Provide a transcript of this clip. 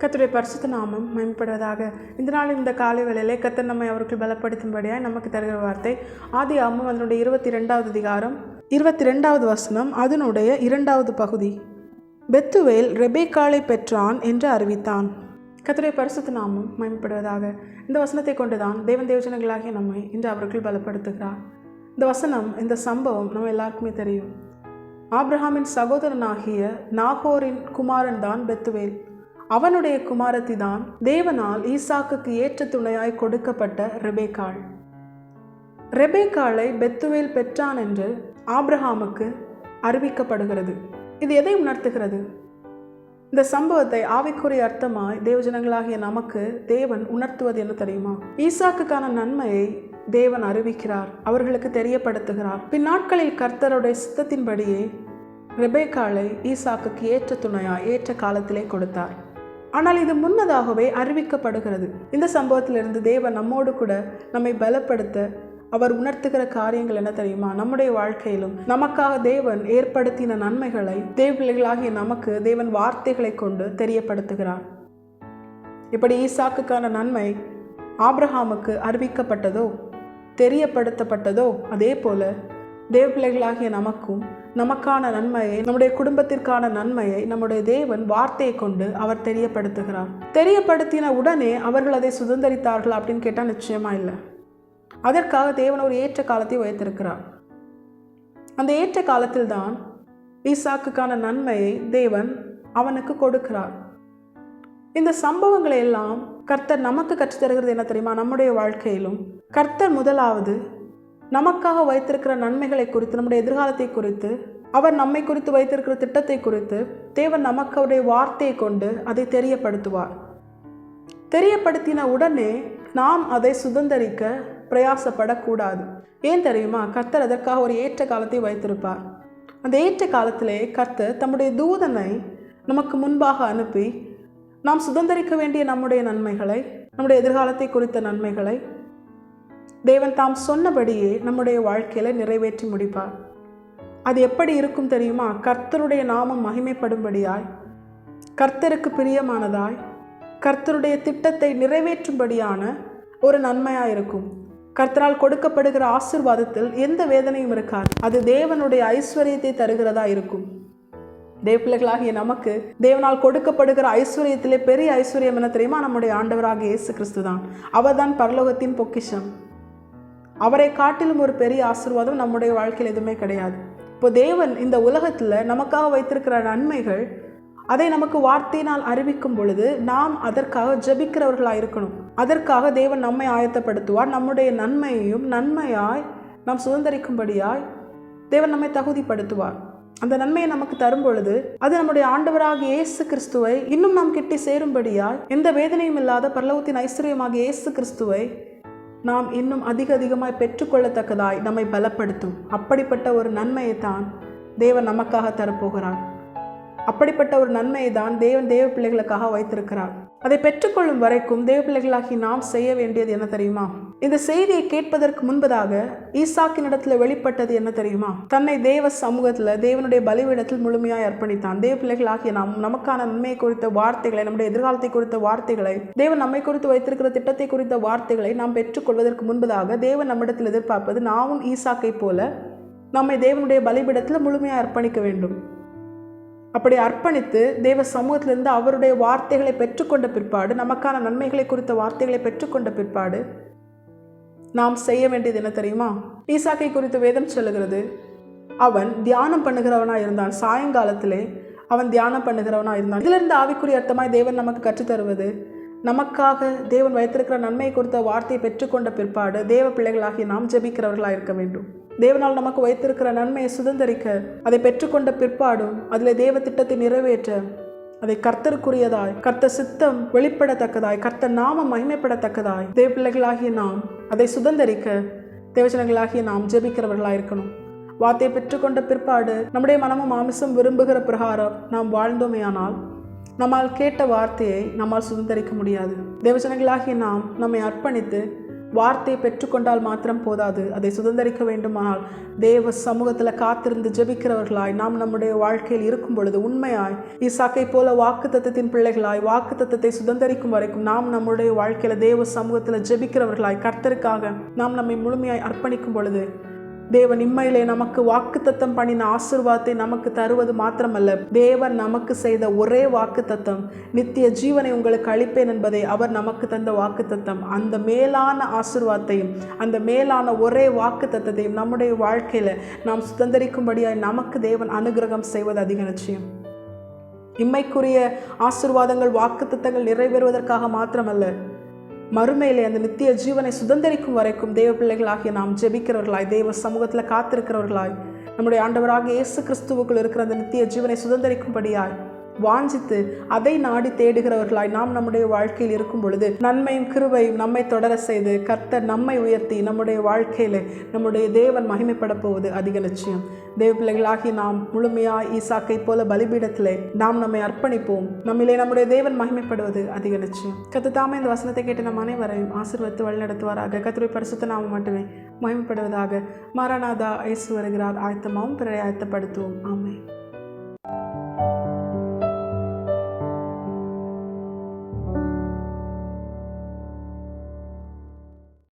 கர்த்தருடைய பரிசுத்த நாமம் மகிமைப்படுவதாக. இந்த நாள் இந்த காலை வேளையிலே கர்த்தர் நம்மை அவர்கள் பலப்படுத்தும்படியாய் நமக்கு தருகிற வார்த்தை ஆதியாகமம் அதனுடைய 22வது அதிகாரம் 22வது வசனம், அதனுடைய 2வது பகுதி. பெத்துவேல் ரெபேக்காளை பெற்றான் என்று அறிவித்தான். கர்த்தருடைய பரிசுத்த நாமம் மகிமைப்படுவதாக. இந்த வசனத்தை கொண்டுதான் தேவன் தேவஜனங்களாகிய நம்மை இன்று அவர்கள் பலப்படுத்துகிறார். இந்த வசனம், இந்த சம்பவம் நம்ம எல்லாருக்குமே தெரியும். ஆபிரகாமின் சகோதரனாகிய நாகோரின் குமாரன் தான் பெத்துவேல். அவனுடைய குமாரத்தி தான் தேவனால் ஈசாக்குக்கு ஏற்ற துணையாய் கொடுக்கப்பட்ட ரெபேக்காள். ரெபேக்காளை பெத்துவேல் பெற்றான் என்று ஆபிரகாமுக்கு அறிவிக்கப்படுகிறது. இது எதை உணர்த்துகிறது? இந்த சம்பவத்தை ஆவிக்குரிய அர்த்தமாய் தேவஜனங்களாகிய நமக்கு தேவன் உணர்த்துவது என்ன தெரியுமா? ஈசாக்குக்கான நன்மையை தேவன் அறிவிக்கிறார், அவர்களுக்கு தெரியப்படுத்துகிறார். பின்னாட்களில் கர்த்தருடைய சித்தத்தின்படியே ரெபேக்காளை ஈசாக்குக்கு ஏற்ற துணையா ஏற்ற காலத்திலே கொடுத்தார். ஆனால் இது முன்னதாகவே அறிவிக்கப்படுகிறது. இந்த சம்பவத்திலிருந்து தேவன் நம்மோடு கூட நம்மை பலப்படுத்த அவர் உணர்த்துகிற காரியங்கள் என்ன தெரியுமா? நம்முடைய வாழ்க்கையிலும் நமக்காக தேவன் ஏற்படுத்தின நன்மைகளை தேவ பிள்ளைகளாகிய நமக்கு தேவன் வார்த்தைகளை கொண்டு தெரியப்படுத்துகிறார். இப்படி ஈசாக்குக்கான நன்மை ஆபிரகாமுக்கு அறிவிக்கப்பட்டதோ தெரியப்படுத்தப்பட்டதோ, அதே போல தேவ பிள்ளைகளாகிய நமக்கும் நமக்கான நன்மையை, நம்முடைய குடும்பத்திற்கான நன்மையை நம்முடைய தேவன் வார்த்தையை கொண்டு அவர் தெரியப்படுத்துகிறார். தெரியப்படுத்தின உடனே அவர்கள் அதை சுதந்திரித்தார்கள் அப்படின்னு கேட்டால் நிச்சயமா இல்லை. அதற்காக தேவன் ஒரு ஏற்ற காலத்தை வைத்திருக்கிறார். அந்த ஏற்ற காலத்தில் தான் ஈசாக்குக்கான நன்மையை தேவன் அவனுக்கு கொடுக்கிறார். இந்த சம்பவங்களை எல்லாம் கர்த்தர் நமக்கு கற்றுத்தருகிறது என்ன தெரியுமா? நம்முடைய வாழ்க்கையிலும் கர்த்தர் முதலாவது நமக்காக வைத்திருக்கிற நன்மைகளை குறித்து, நம்முடைய எதிர்காலத்தை குறித்து, அவர் நம்மை குறித்து வைத்திருக்கிற திட்டத்தை குறித்து தேவன் நமக்கு அவருடைய வார்த்தையை கொண்டு அதை தெரியப்படுத்துவார். தெரியப்படுத்தின உடனே நாம் அதை சுதந்திரிக்க பிரயாசப்படக்கூடாது. ஏன் தெரியுமா? கர்த்தர் அதற்காக ஒரு ஏற்ற காலத்தை வைத்திருப்பார். அந்த ஏற்ற காலத்திலே கர்த்தர் தம்முடைய தூதனை நமக்கு முன்பாக அனுப்பி நாம் சுதந்திரிக்க வேண்டிய நம்முடைய நன்மைகளை, நம்முடைய எதிர்காலத்தை குறித்த நன்மைகளை தேவன் தாம் சொன்னபடியே நம்முடைய வாழ்க்கையில நிறைவேற்றி முடிப்பார். அது எப்படி இருக்கும் தெரியுமா? கர்த்தருடைய நாமம் மகிமைப்படும்படியாய், கர்த்தருக்கு பிரியமானதாய், கர்த்தருடைய திட்டத்தை நிறைவேற்றும்படியான ஒரு நன்மையாக இருக்கும். கர்த்தரால் கொடுக்கப்படுகிற ஆசீர்வாதத்தில் எந்த வேதனையும் இருக்காது. அது தேவனுடைய ஐஸ்வர்யத்தை தருகிறதா இருக்கும். தேவ பிள்ளைகளாகிய நமக்கு தேவனால் கொடுக்கப்படுகிற ஐஸ்வர்யத்திலே பெரிய ஐஸ்வர்யம் என்ன தெரியுமா? நம்முடைய ஆண்டவராகிய இயேசு கிறிஸ்து தான். அவர் தான் பரலோகத்தின் பொக்கிஷம். அவரை காட்டிலும் ஒரு பெரிய ஆசீர்வாதம் நம்முடைய வாழ்க்கையில் எதுவுமே கிடையாது. இப்போ தேவன் இந்த உலகத்தில் நமக்காக வைத்திருக்கிற நன்மைகள், அதை நமக்கு வார்த்தையினால் அறிவிக்கும் பொழுது நாம் அதற்காக ஜெபிக்கிறவர்களாக இருக்கணும். அதற்காக தேவன் நம்மை ஆயத்தப்படுத்துவார். நம்முடைய நன்மையையும் நன்மையாய் நாம் சுதந்திரிக்கும்படியாய் தேவன் நம்மை தகுதிப்படுத்துவார். அந்த நன்மையை நமக்கு தரும் பொழுது அது நம்முடைய ஆண்டவராகிய இயேசு கிறிஸ்துவை இன்னும் நாம் கிட்டி சேரும்படியாய், எந்த வேதனையும் இல்லாத பரலோகத்தின் ஐஸ்வர்யமாகிய இயேசு கிறிஸ்துவை நாம் இன்னும் அதிகமாய் பெற்றுக்கொள்ளத்தக்கதாய் நம்மை பலப்படுத்தும். அப்படிப்பட்ட ஒரு நன்மையை தான் தேவன் நமக்காக தரப்போகிறார். அப்படிப்பட்ட ஒரு நன்மையை தான் தேவன் தேவ பிள்ளைகளுக்காக வைத்திருக்கிறார். அதை பெற்றுக்கொள்ளும் வரைக்கும் தேவ பிள்ளைகளாகி நாம் செய்ய வேண்டியது என்ன தெரியுமா? இந்த செய்தியை கேட்பதற்கு முன்பதாக ஈசாக்கினிடத்தில் வெளிப்பட்டது என்ன தெரியுமா? தன்னை தேவ சமூகத்தில், தேவனுடைய பலிபீடத்தில் முழுமையாய் அர்ப்பணித்தான். தேவ பிள்ளைகளாகிய நாம் நமக்கான நன்மையை குறித்த வார்த்தைகளை, நம்முடைய எதிர்காலத்தை குறித்த வார்த்தைகளை, தேவன் நம்மை குறித்து வைத்திருக்கிற திட்டத்தை குறித்த வார்த்தைகளை நாம் பெற்றுக்கொள்வதற்கு முன்பதாக தேவன் நம்மிடத்தில் எதிர்பார்ப்பது, நாமும் ஈசாக்கை போல நம்மை தேவனுடைய பலிபீடத்தில் முழுமையாக அர்ப்பணிக்க வேண்டும். அப்படி அர்ப்பணித்து தேவ சமூகத்திலிருந்து அவருடைய வார்த்தைகளை பெற்றுக்கொண்ட பிற்பாடு, நமக்கான நன்மைகளை குறித்த வார்த்தைகளை பெற்றுக்கொண்ட பிற்பாடு நாம் செய்ய வேண்டியது என்ன தெரியுமா? ஈசாக்கை குறித்து வேதம் சொல்லுகிறது, அவன் தியானம் பண்ணுகிறவனா இருந்தான். சாயங்காலத்திலே அவன் தியானம் பண்ணுகிறவனா இருந்தான். இதிலிருந்து ஆவிக்குரிய அர்த்தமாய் தேவன் நமக்கு கற்றுத்தருவது, நமக்காக தேவன் வைத்திருக்கிற நன்மை குறித்த வார்த்தையை பெற்றுக்கொண்ட பிற்பாடு தேவ பிள்ளைகளாகி நாம் ஜெபிக்கிறவர்களாக இருக்க வேண்டும். தேவனால் நமக்கு வைத்திருக்கிற நன்மையை சுதந்திரிக்க, அதை பெற்றுக்கொண்ட பிற்பாடும் அதில் தேவ திட்டத்தை நிறைவேற்ற, அதை கர்த்தருக்குரியதாய், கர்த்தர் சித்தம் வெளிப்படத்தக்கதாய், கர்த்தர் நாமம் மகிமைப்படத்தக்கதாய் தேவ பிள்ளைகளாகிய நாம் அதை சுதந்திரிக்க தேவஜனங்களாகிய நாம் ஜெபிக்கிறவர்களாக இருக்கணும். வார்த்தையை பெற்றுக்கொண்ட பிற்பாடு நம்முடைய மனமும் மாமிசம் விரும்புகிற பிரகாரம் நாம் வாழ்ந்தோமேயானால் நம்மால் கேட்ட வார்த்தையை நம்மால் சுதந்திரிக்க முடியாது. தேவஜனங்களாகிய நாம் நம்மை அர்ப்பணித்து வார்த்தையை பெற்றுக்கொண்டால் மாத்திரம் போதாது, அதை சுதந்திரிக்க வேண்டுமானால் தேவ சமூகத்தில் காத்திருந்து ஜெபிக்கிறவர்களாய் நாம் நம்முடைய வாழ்க்கையில் இருக்கும் பொழுது உண்மையாய் ஈசாக்கை போல வாக்குத்தத்தத்தின் பிள்ளைகளாய் வாக்குத்தத்தத்தை சுதந்திரிக்கும் வரைக்கும் நாம் நம்முடைய வாழ்க்கையில் தேவ சமூகத்தில் ஜெபிக்கிறவர்களாய் கர்த்தருக்காக நாம் நம்மை முழுமையாய் அர்ப்பணிக்கும் பொழுது தேவன் இம்மையிலே நமக்கு வாக்குத்தத்தம் பண்ணின ஆசீர்வாதத்தை நமக்கு தருவது மாத்திரமல்ல, தேவன் நமக்கு செய்த ஒரே வாக்குத்தத்தம் நித்திய ஜீவனை உங்களுக்கு அளிப்பேன் என்பதை அவர் நமக்கு தந்த வாக்குத்தத்தம். அந்த மேலான ஆசீர்வாதத்தையும் அந்த மேலான ஒரே வாக்குத்தத்தத்தையும் நம்முடைய வாழ்க்கையில நாம் சுதந்திரிக்கும்படியாய் நமக்கு தேவன் அனுகிரகம் செய்வது அதிக நிச்சயம். இம்மைக்குரிய ஆசீர்வாதங்கள் வாக்குத்தத்தங்கள் நிறைவேறுவதற்காக மாத்திரமல்ல, மறுமையிலே அந்த நித்திய ஜீவனை சுதந்திரிக்கும் வரைக்கும் தேவ பிள்ளைகளாகிய நாம் ஜெபிக்கிறவர்களாய் தேவ சமூகத்தில் காத்திருக்கிறவர்களாய் நம்முடைய ஆண்டவராக இயேசு கிறிஸ்துவுக்குள் இருக்கிற அந்த நித்திய ஜீவனை சுதந்திரிக்கும்படியாய் வாஞ்சித்து அதை நாடி தேடுகிறவர்களாய் நாம் நம்முடைய வாழ்க்கையில் இருக்கும் பொழுது நன்மையும் கிருபையும் நம்மை தொடர செய்து கர்த்தர் நம்மை உயர்த்தி நம்முடைய வாழ்க்கையில நம்முடைய தேவன் மகிமைப்பட போவது அதிக நிச்சயம். தேவ பிள்ளைகளாகி நாம் முழுமையாய் ஈசாக்கை போல பலிபீடத்திலே நாம் நம்மை அர்ப்பணிப்போம். நம்மிலே நம்முடைய தேவன் மகிமைப்படுவது அதிக நிச்சயம். கர்த்தர் தாமே இந்த வசனத்தை கேட்டு நம் அனைவரையும் ஆசீர்வதித்து வழிநடத்துவாராக. கர்த்தருடைய பரிசுத்த நாமம் மட்டுமே மகிமைப்படுவதாக. மாரநாதா இயேசு வருகிறார். ஆயத்தமாவும் பிறரை ஆயத்தப்படுத்துவோம். ஆமென்.